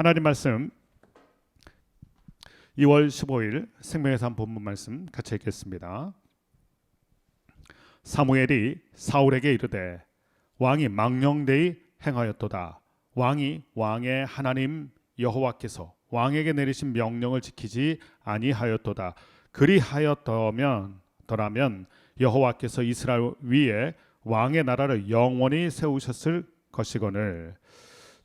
하나님 말씀 2월 15일 생명의 삶 본문 말씀 같이 읽겠습니다. 사무엘이 사울에게 이르되 왕이 망령되이 행하였도다. 왕이 왕의 하나님 여호와께서 왕에게 내리신 명령을 지키지 아니하였도다. 그리하였더라면 여호와께서 이스라엘 위에 왕의 나라를 영원히 세우셨을 것이거늘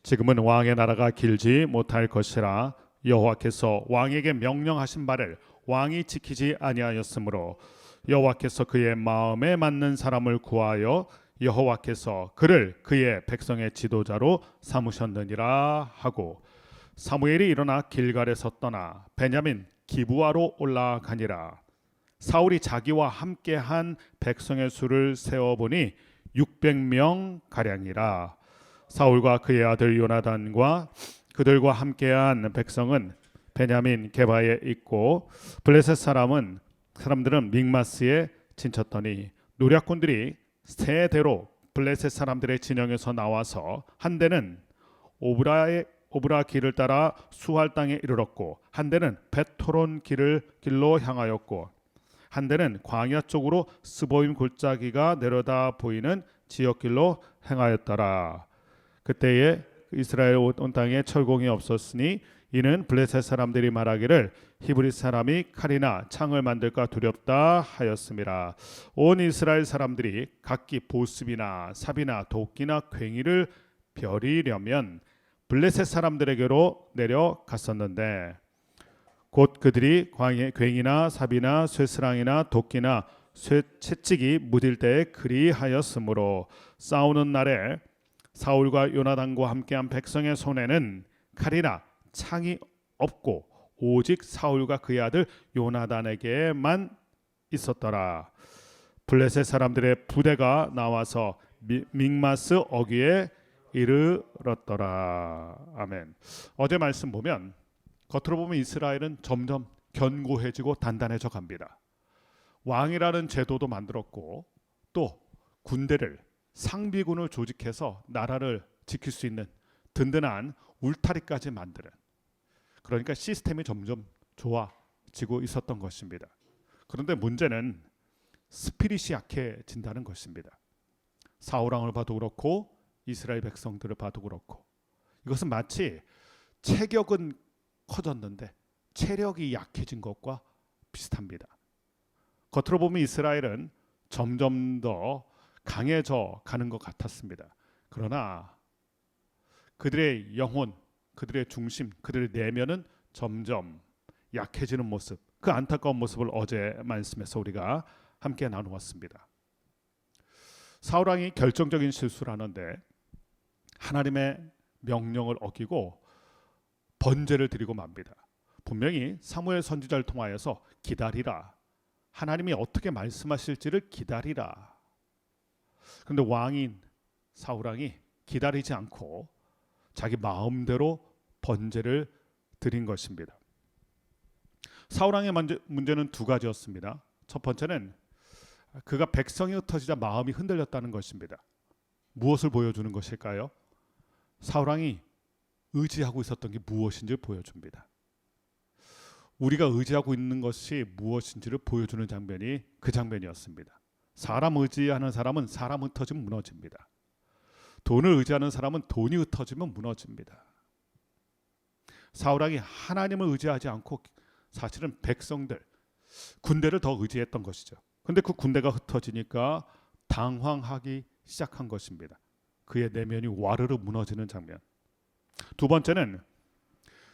지금은 왕의 나라가 길지 못할 것이라. 여호와께서 왕에게 명령하신 바를 왕이 지키지 아니하였으므로 여호와께서 그의 마음에 맞는 사람을 구하여 여호와께서 그를 그의 백성의 지도자로 삼으셨느니라 하고, 사무엘이 일어나 길갈에서 떠나 베냐민 기브아로 올라가니라. 사울이 자기와 함께한 백성의 수를 세어보니 600명 가량이라. 사울과 그의 아들 요나단과 그들과 함께한 백성은 베냐민 게바에 있고, 블레셋 사람들은 믹마스에 진쳤더니 노략군들이 세대로 블레셋 사람들의 진영에서 나와서 한 대는 오브라 길을 따라 수할 땅에 이르렀고, 한 대는 베토론 길로 향하였고, 한 대는 광야 쪽으로 스보임 골짜기가 내려다 보이는 지역길로 행하였더라. 그때에 이스라엘 온 땅에 철공이 없었으니 이는 블레셋 사람들이 말하기를 히브리 사람이 칼이나 창을 만들까 두렵다 하였음이라. 온 이스라엘 사람들이 각기 보습이나 삽이나 도끼나 괭이를 벼리려면 블레셋 사람들에게로 내려갔었는데, 곧 그들이 괭이나 삽이나 쇠스랑이나 도끼나 채찍이 무딜 때에 그리하였으므로 싸우는 날에 사울과 요나단과 함께한 백성의 손에는 칼이나 창이 없고 오직 사울과 그의 아들 요나단에게만 있었더라. 블레셋 사람들의 부대가 나와서 믹마스 어귀에 이르렀더라. 아멘. 어제 말씀 보면 겉으로 보면 이스라엘은 점점 견고해지고 단단해져 갑니다. 왕이라는 제도도 만들었고 또 군대를 상비군을 조직해서 나라를 지킬 수 있는 든든한 울타리까지 만드는, 그러니까 시스템이 점점 좋아지고 있었던 것입니다. 그런데 문제는 스피릿이 약해진다는 것입니다. 사울 왕을 봐도 그렇고 이스라엘 백성들을 봐도 그렇고, 이것은 마치 체격은 커졌는데 체력이 약해진 것과 비슷합니다. 겉으로 보면 이스라엘은 점점 더 강해져 가는 것 같았습니다. 그러나 그들의 영혼, 그들의 중심, 그들의 내면은 점점 약해지는 모습, 그 안타까운 모습을 어제 말씀에서 우리가 함께 나누었습니다. 사울 왕이 결정적인 실수를 하는데 하나님의 명령을 어기고 번제를 드리고 맙니다. 분명히 사무엘 선지자를 통하여서 기다리라, 하나님이 어떻게 말씀하실지를 기다리라. 그런데 왕인 사울 왕이 기다리지 않고 자기 마음대로 번제를 드린 것입니다. 사울 왕의 문제는 두 가지였습니다. 첫 번째는 그가 백성이 흩어지자 마음이 흔들렸다는 것입니다. 무엇을 보여주는 것일까요? 사울 왕이 의지하고 있었던 게 무엇인지를 보여줍니다. 우리가 의지하고 있는 것이 무엇인지를 보여주는 장면이 그 장면이었습니다. 사람 의지하는 사람은 사람 흩어지면 무너집니다. 돈을 의지하는 사람은 돈이 흩어지면 무너집니다. 사울 왕이 하나님을 의지하지 않고 사실은 백성들, 군대를 더 의지했던 것이죠. 그런데 그 군대가 흩어지니까 당황하기 시작한 것입니다. 그의 내면이 와르르 무너지는 장면. 두 번째는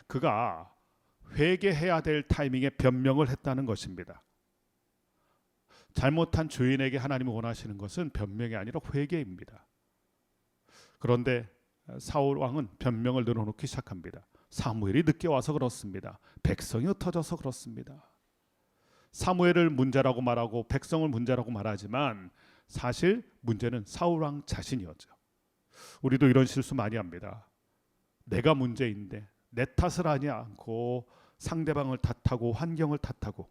그가 회개해야 될 타이밍에 변명을 했다는 것입니다. 잘못한 주인에게 하나님이 원하시는 것은 변명이 아니라 회개입니다. 그런데 사울 왕은 변명을 늘어놓기 시작합니다. 사무엘이 늦게 와서 그렇습니다. 백성이 흩어져서 그렇습니다. 사무엘을 문제라고 말하고 백성을 문제라고 말하지만 사실 문제는 사울 왕 자신이었죠. 우리도 이런 실수 많이 합니다. 내가 문제인데 내 탓을 하지 않고 상대방을 탓하고 환경을 탓하고,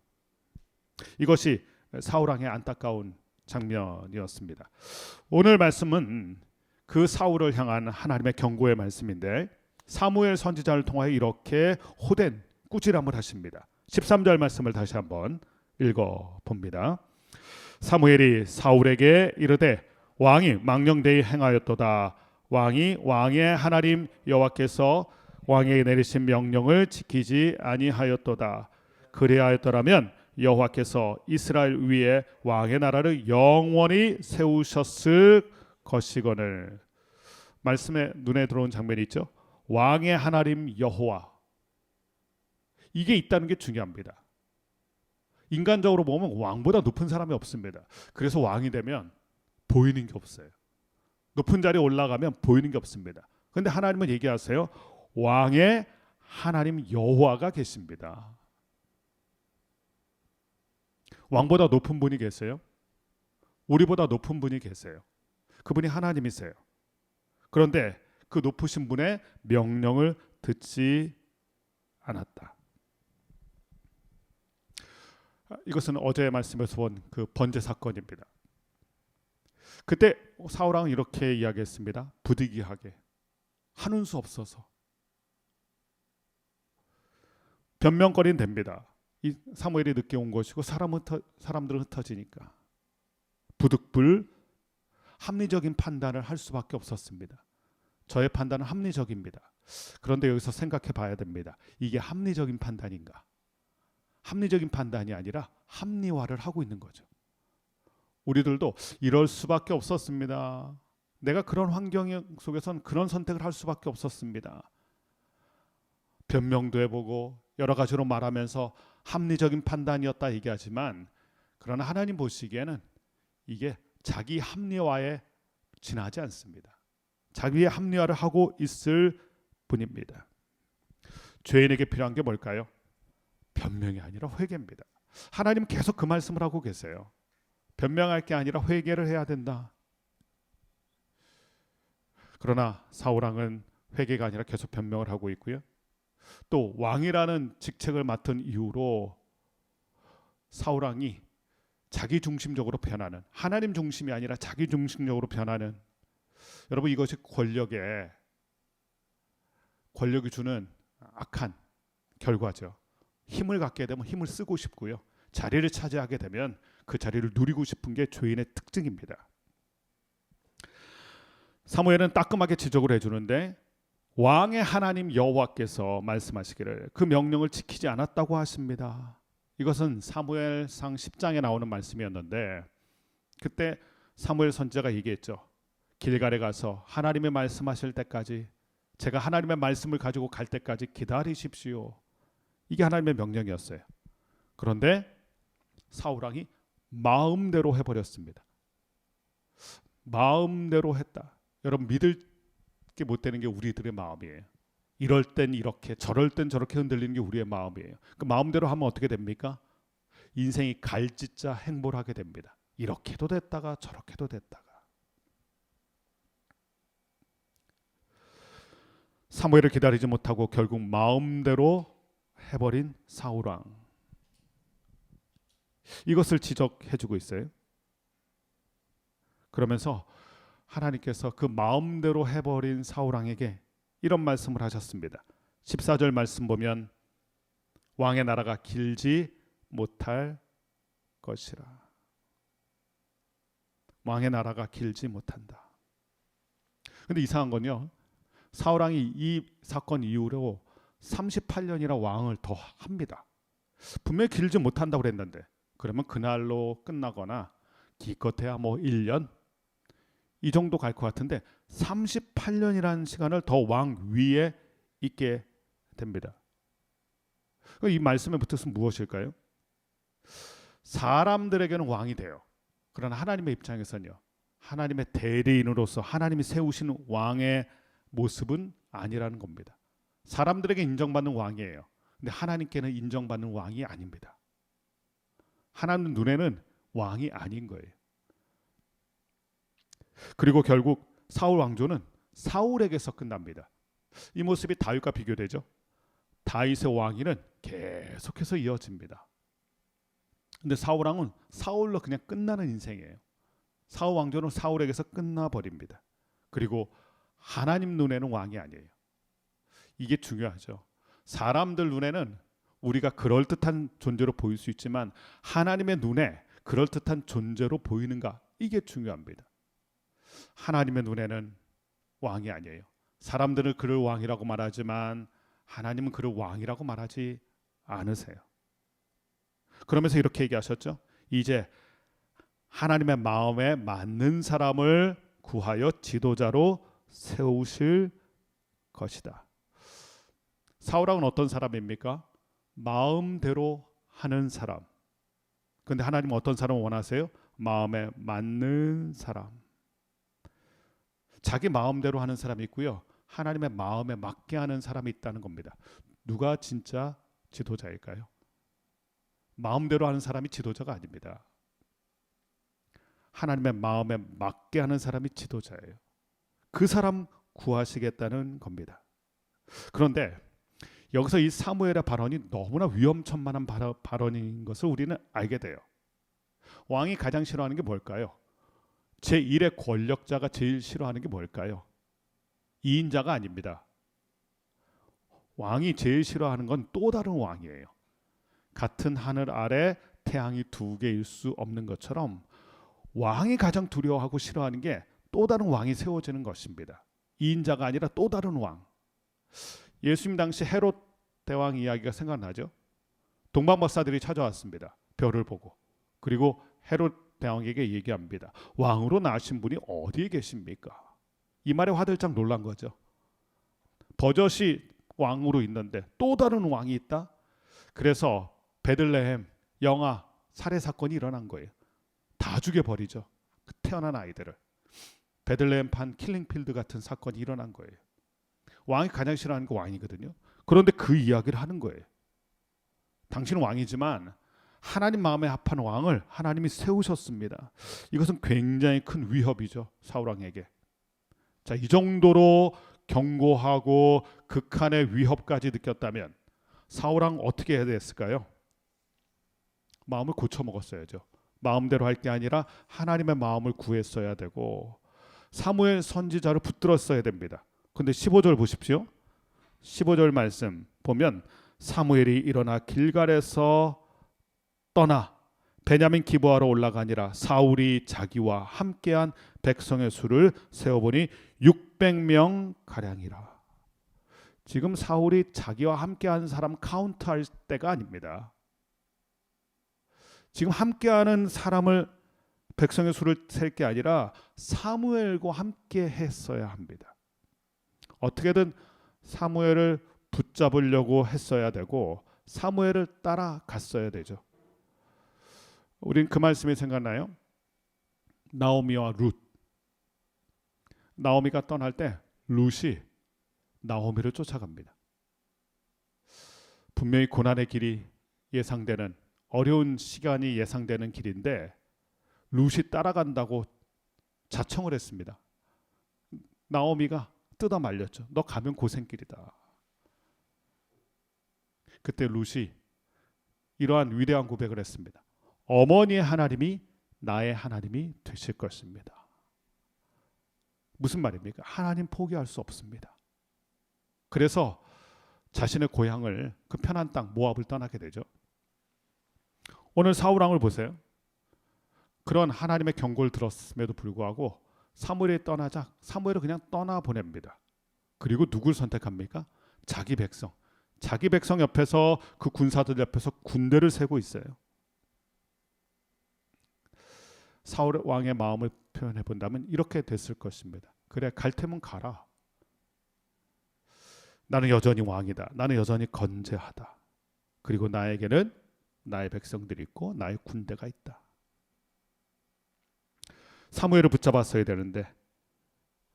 이것이 사울 왕의 안타까운 장면이었습니다. 오늘 말씀은 그 사울을 향한 하나님의 경고의 말씀인데 사무엘 선지자를 통하여 이렇게 호된 꾸지람을 하십니다. 13절 말씀을 다시 한번 읽어 봅니다. 사무엘이 사울에게 이르되 왕이 망령되이 행하였도다. 왕이 왕의 하나님 여호와께서 왕에게 내리신 명령을 지키지 아니하였도다. 그리하였더라면 여호와께서 이스라엘 위에 왕의 나라를 영원히 세우셨을 것이거늘. 말씀에 눈에 들어온 장면이 있죠. 왕의 하나님 여호와, 이게 있다는 게 중요합니다. 인간적으로 보면 왕보다 높은 사람이 없습니다. 그래서 왕이 되면 보이는 게 없어요. 높은 자리에 올라가면 보이는 게 없습니다. 그런데 하나님은 얘기하세요. 왕의 하나님 여호와가 계십니다. 왕보다 높은 분이 계세요. 우리보다 높은 분이 계세요. 그분이 하나님이세요. 그런데 그 높으신 분의 명령을 듣지 않았다. 이것은 어제 말씀에서 본 그 번제 사건입니다. 그때 사울 왕은 이렇게 이야기했습니다. 부득이하게 하는 수 없어서 변명거리는 됩니다. 이 사무엘이 늦게 온 것이고 사람들은 흩어지니까 부득불 합리적인 판단을 할 수밖에 없었습니다. 저의 판단은 합리적입니다. 그런데 여기서 생각해 봐야 됩니다. 이게 합리적인 판단인가? 합리적인 판단이 아니라 합리화를 하고 있는 거죠. 우리들도 이럴 수밖에 없었습니다. 내가 그런 환경 속에선 그런 선택을 할 수밖에 없었습니다. 변명도 해보고 여러 가지로 말하면서 합리적인 판단이었다 얘기하지만, 그러나 하나님 보시기에는 이게 자기 합리화에 지나지 않습니다. 자기의 합리화를 하고 있을 뿐입니다. 죄인에게 필요한 게 뭘까요? 변명이 아니라 회개입니다. 하나님 계속 그 말씀을 하고 계세요. 변명할 게 아니라 회개를 해야 된다. 그러나 사울 왕은 회개가 아니라 계속 변명을 하고 있고요. 또 왕이라는 직책을 맡은 이후로 사울 왕이 자기 중심적으로 변하는, 하나님 중심이 아니라 자기 중심적으로 변하는, 여러분 이것이 권력이 주는 악한 결과죠. 힘을 갖게 되면 힘을 쓰고 싶고요. 자리를 차지하게 되면 그 자리를 누리고 싶은 게 죄인의 특징입니다. 사무엘은 따끔하게 지적을 해주는데 왕의 하나님 여호와께서 말씀하시기를 그 명령을 지키지 않았다고 하십니다. 이것은 사무엘상 10장에 나오는 말씀이었는데, 그때 사무엘 선지자가 얘기했죠. 길갈에 가서 하나님의 말씀하실 때까지, 제가 하나님의 말씀을 가지고 갈 때까지 기다리십시오. 이게 하나님의 명령이었어요. 그런데 사울 왕이 마음대로 해버렸습니다. 마음대로 했다. 여러분 믿을 게 못 되는 게 우리들의 마음이에요. 이럴 땐 이렇게, 저럴 땐 저렇게 흔들리는 게 우리의 마음이에요. 그 마음대로 하면 어떻게 됩니까? 인생이 갈짓자 행보하게 됩니다. 이렇게도 됐다가 저렇게도 됐다가. 사무엘을 기다리지 못하고 결국 마음대로 해버린 사울 왕. 이것을 지적해주고 있어요. 그러면서 하나님께서 그 마음대로 해버린 사울 왕에게 이런 말씀을 하셨습니다. 14절 말씀 보면 왕의 나라가 길지 못할 것이라. 왕의 나라가 길지 못한다. 근데 이상한 건요, 사울 왕이 이 사건 이후로 38년이나 왕을 더 합니다. 분명히 길지 못한다고 그랬는데, 그러면 그날로 끝나거나 기껏해야 뭐 1년 이 정도 갈 것 같은데 38년이라는 시간을 더 왕 위에 있게 됩니다. 이 말씀의 뜻은 무엇일까요? 사람들에게는 왕이 돼요. 그러나 하나님의 입장에서는요, 하나님의 대리인으로서 하나님이 세우신 왕의 모습은 아니라는 겁니다. 사람들에게 인정받는 왕이에요. 근데 하나님께는 인정받는 왕이 아닙니다. 하나님 눈에는 왕이 아닌 거예요. 그리고 결국 사울 왕조는 사울에게서 끝납니다. 이 모습이 다윗과 비교되죠. 다윗의 왕위는 계속해서 이어집니다. 근데 사울 왕은 사울로 그냥 끝나는 인생이에요. 사울 왕조는 사울에게서 끝나버립니다. 그리고 하나님 눈에는 왕이 아니에요. 이게 중요하죠. 사람들 눈에는 우리가 그럴듯한 존재로 보일 수 있지만 하나님의 눈에 그럴듯한 존재로 보이는가, 이게 중요합니다. 하나님의 눈에는 왕이 아니에요. 사람들은 그를 왕이라고 말하지만 하나님은 그를 왕이라고 말하지 않으세요. 그러면서 이렇게 얘기하셨죠. 이제 하나님의 마음에 맞는 사람을 구하여 지도자로 세우실 것이다. 사울왕은 어떤 사람입니까? 마음대로 하는 사람. 그런데 하나님은 어떤 사람을 원하세요? 마음에 맞는 사람. 자기 마음대로 하는 사람이 있고요, 하나님의 마음에 맞게 하는 사람이 있다는 겁니다. 누가 진짜 지도자일까요? 마음대로 하는 사람이 지도자가 아닙니다. 하나님의 마음에 맞게 하는 사람이 지도자예요. 그 사람 구하시겠다는 겁니다. 그런데 여기서 이 사무엘의 발언이 너무나 위험천만한 발언인 것을 우리는 알게 돼요. 왕이 가장 싫어하는 게 뭘까요? 제1의 권력자가 제일 싫어하는 게 뭘까요? 2인자가 아닙니다. 왕이 제일 싫어하는 건 또 다른 왕이에요. 같은 하늘 아래 태양이 두 개일 수 없는 것처럼 왕이 가장 두려워하고 싫어하는 게 또 다른 왕이 세워지는 것입니다. 2인자가 아니라 또 다른 왕. 예수님 당시 헤롯 대왕 이야기가 생각나죠? 동방박사들이 찾아왔습니다. 별을 보고. 그리고 헤롯 대왕에게 얘기합니다. 왕으로 나신 분이 어디에 계십니까? 이 말에 화들짝 놀란 거죠. 버젓이 왕으로 있는데 또 다른 왕이 있다? 그래서 베들레헴 영아 살해 사건이 일어난 거예요. 다 죽여버리죠. 태어난 아이들을. 베들레헴 판 킬링필드 같은 사건이 일어난 거예요. 왕이 가장 싫어하는 게 왕이거든요. 그런데 그 이야기를 하는 거예요. 당신은 왕이지만 하나님 마음에 합한 왕을 하나님이 세우셨습니다. 이것은 굉장히 큰 위협이죠, 사울왕에게. 자, 이 정도로 경고하고 극한의 위협까지 느꼈다면 사울왕 어떻게 해야 됐을까요? 마음을 고쳐 먹었어야죠. 마음대로 할 게 아니라 하나님의 마음을 구했어야 되고 사무엘 선지자를 붙들었어야 됩니다. 근데 15절 보십시오. 15절 말씀 보면 사무엘이 일어나 길갈에서 떠나 베냐민 기브아로 올라가니라. 사울이 자기와 함께한 백성의 수를 세어보니 600명 가량이라. 지금 사울이 자기와 함께한 사람 카운트할 때가 아닙니다. 지금 함께하는 사람을 백성의 수를 셀 게 아니라 사무엘과 함께 했어야 합니다. 어떻게든 사무엘을 붙잡으려고 했어야 되고 사무엘을 따라갔어야 되죠. 우린 그 말씀이 생각나요? 나오미와 룻. 나오미가 떠날 때 룻이 나오미를 쫓아갑니다. 분명히 고난의 길이 예상되는, 어려운 시간이 예상되는 길인데 룻이 따라간다고 자청을 했습니다. 나오미가 뜯어 말렸죠. 너 가면 고생길이다. 그때 룻이 이러한 위대한 고백을 했습니다. 어머니의 하나님이 나의 하나님이 되실 것입니다. 무슨 말입니까? 하나님 포기할 수 없습니다. 그래서 자신의 고향을, 그 편한 땅 모압을 떠나게 되죠. 오늘 사울왕을 보세요. 그런 하나님의 경고를 들었음에도 불구하고 사무엘이 떠나자 사무엘을 그냥 떠나보냅니다. 그리고 누굴 선택합니까? 자기 백성. 자기 백성 옆에서, 그 군사들 옆에서 군대를 세고 있어요. 사울 왕의 마음을 표현해 본다면 이렇게 됐을 것입니다. 그래, 갈 테면 가라. 나는 여전히 왕이다. 나는 여전히 건재하다. 그리고 나에게는 나의 백성들이 있고 나의 군대가 있다. 사무엘을 붙잡았어야 되는데,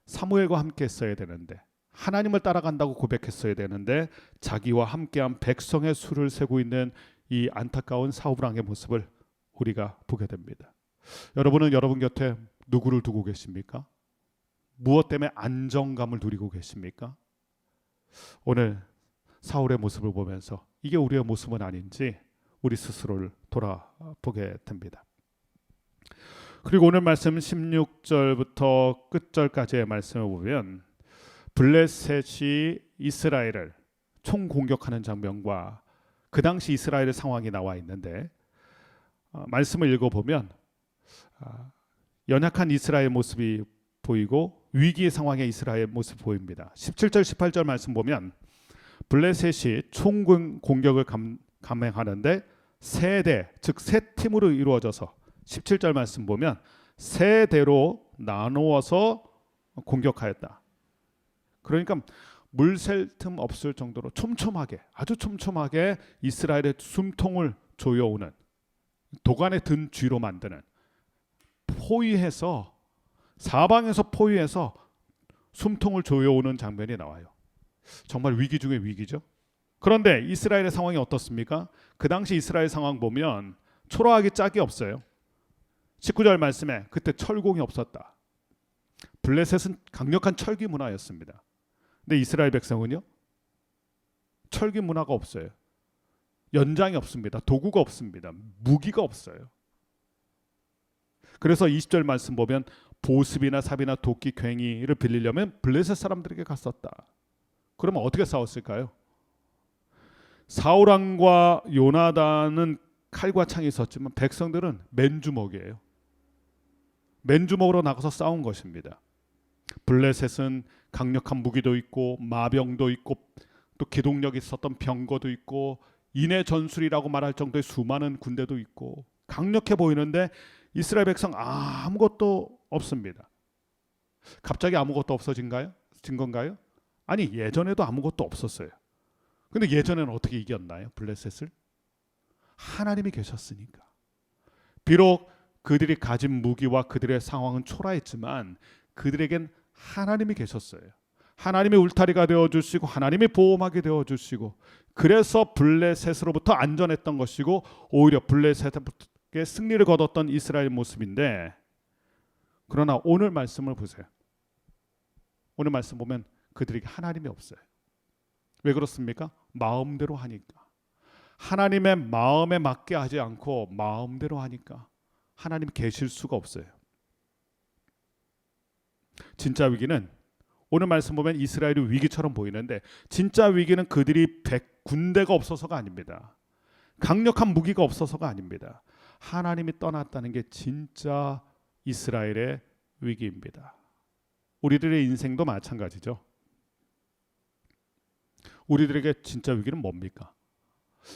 사무엘과 함께 했어야 되는데, 하나님을 따라간다고 고백했어야 되는데 자기와 함께한 백성의 수를 세고 있는 이 안타까운 사울왕의 모습을 우리가 보게 됩니다. 여러분은 여러분 곁에 누구를 두고 계십니까? 무엇 때문에 안정감을 누리고 계십니까? 오늘 사울의 모습을 보면서 이게 우리의 모습은 아닌지 우리 스스로를 돌아보게 됩니다. 그리고 오늘 말씀 16절부터 끝절까지의 말씀을 보면 블레셋이 이스라엘을 총공격하는 장면과 그 당시 이스라엘의 상황이 나와 있는데 말씀을 읽어보면 연약한 이스라엘 모습이 보이고 위기의 상황에 이스라엘 모습이 보입니다. 17절 18절 말씀 보면 블레셋이 총공격을 감행하는데 세 대, 즉 세 팀으로 이루어져서 17절 말씀 보면 세 대로 나누어서 공격하였다. 그러니까 물 셀 틈 없을 정도로 촘촘하게, 아주 촘촘하게 이스라엘의 숨통을 조여오는, 도간에 든 쥐로 만드는, 포위해서 사방에서 포위해서 숨통을 조여오는 장면이 나와요. 정말 위기 중의 위기죠. 그런데 이스라엘의 상황이 어떻습니까? 그 당시 이스라엘 상황 보면 초라하기 짝이 없어요. 19절 말씀에 그때 철공이 없었다. 블레셋은 강력한 철기 문화였습니다. 근데 이스라엘 백성은요, 철기 문화가 없어요. 연장이 없습니다. 도구가 없습니다. 무기가 없어요. 그래서 20절 말씀 보면 보습이나 삽이나 도끼, 괭이를 빌리려면 블레셋 사람들에게 갔었다. 그러면 어떻게 싸웠을까요? 사울왕과 요나단은 칼과 창이 있었지만 백성들은 맨주먹이에요. 맨주먹으로 나가서 싸운 것입니다. 블레셋은 강력한 무기도 있고 마병도 있고 또 기동력이 있었던 병거도 있고 인해 전술이라고 말할 정도의 수많은 군대도 있고 강력해 보이는데 이스라엘 백성 아무것도 없습니다. 갑자기 아무것도 없어진 건가요? 아니, 예전에도 아무것도 없었어요. 근데 예전에는 어떻게 이겼나요? 블레셋을? 하나님이 계셨으니까. 비록 그들이 가진 무기와 그들의 상황은 초라했지만 그들에겐 하나님이 계셨어요. 하나님이 울타리가 되어주시고 하나님이 보호막이 되어주시고, 그래서 블레셋으로부터 안전했던 것이고 오히려 블레셋에게 승리를 거뒀던 이스라엘 모습인데, 그러나 오늘 말씀을 보세요. 오늘 말씀 보면 그들에게 하나님이 없어요. 왜 그렇습니까? 마음대로 하니까. 하나님의 마음에 맞게 하지 않고 마음대로 하니까 하나님이 계실 수가 없어요. 진짜 위기는, 오늘 말씀 보면 이스라엘이 위기처럼 보이는데 진짜 위기는 그들이 군대가 없어서가 아닙니다. 강력한 무기가 없어서가 아닙니다. 하나님이 떠났다는 게 진짜 이스라엘의 위기입니다. 우리들의 인생도 마찬가지죠. 우리들에게 진짜 위기는 뭡니까?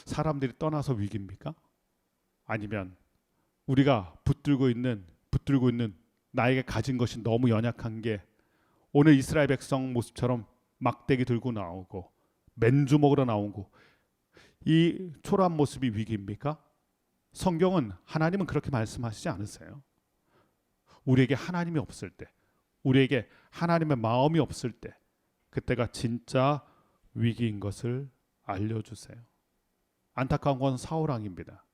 사람들이 떠나서 위기입니까? 아니면 우리가 붙들고 있는 나에게 가진 것이 너무 연약한 게 오늘 이스라엘 백성 모습처럼 막대기 들고 나오고 맨주먹으로 나오고 이 초라한 모습이 위기입니까? 성경은, 하나님은 그렇게 말씀하시지 않으세요. 우리에게 하나님이 없을 때, 우리에게 하나님의 마음이 없을 때, 그때가 진짜 위기인 것을 알려주세요. 안타까운 건 사울왕입니다.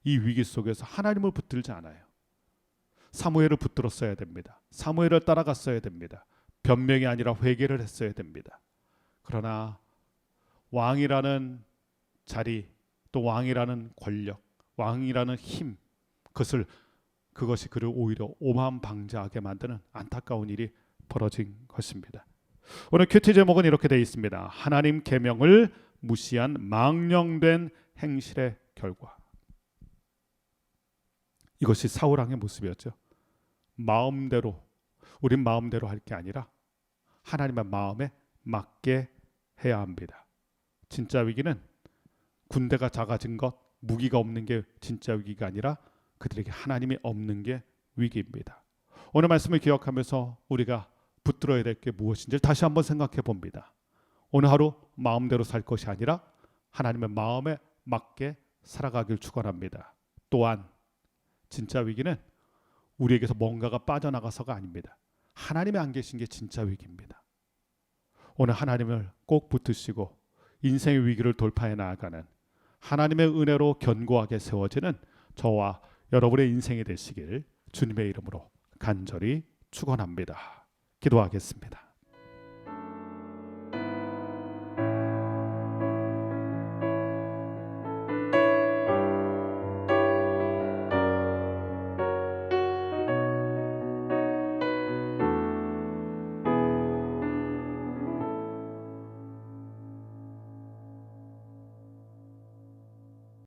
이 위기 속에서 하나님을 붙들지 않아요. 사무엘을 붙들었어야 됩니다. 사무엘을 따라갔어야 됩니다. 변명이 아니라 회개를 했어야 됩니다. 그러나 왕이라는 자리, 또 왕이라는 권력, 왕이라는 힘, 그것이 그를 오히려 오만방자하게 만드는 안타까운 일이 벌어진 것입니다. 오늘 큐티 제목은 이렇게 되어 있습니다. 하나님 계명을 무시한 망령된 행실의 결과. 이것이 사울왕의 모습이었죠. 우린 마음대로 할 게 아니라 하나님의 마음에 맞게 해야 합니다. 진짜 위기는 군대가 작아진 것, 무기가 없는 게 진짜 위기가 아니라 그들에게 하나님이 없는 게 위기입니다. 오늘 말씀을 기억하면서 우리가 붙들어야 될 게 무엇인지를 다시 한번 생각해 봅니다. 오늘 하루 마음대로 살 것이 아니라 하나님의 마음에 맞게 살아가길 축원합니다. 또한 진짜 위기는 우리에게서 뭔가가 빠져나가서가 아닙니다. 하나님이 안 계신 게 진짜 위기입니다. 오늘 하나님을 꼭 붙드시고 인생의 위기를 돌파해 나아가는, 하나님의 은혜로 견고하게 세워지는 저와 여러분의 인생이 되시길 주님의 이름으로 간절히 축원합니다. 기도하겠습니다.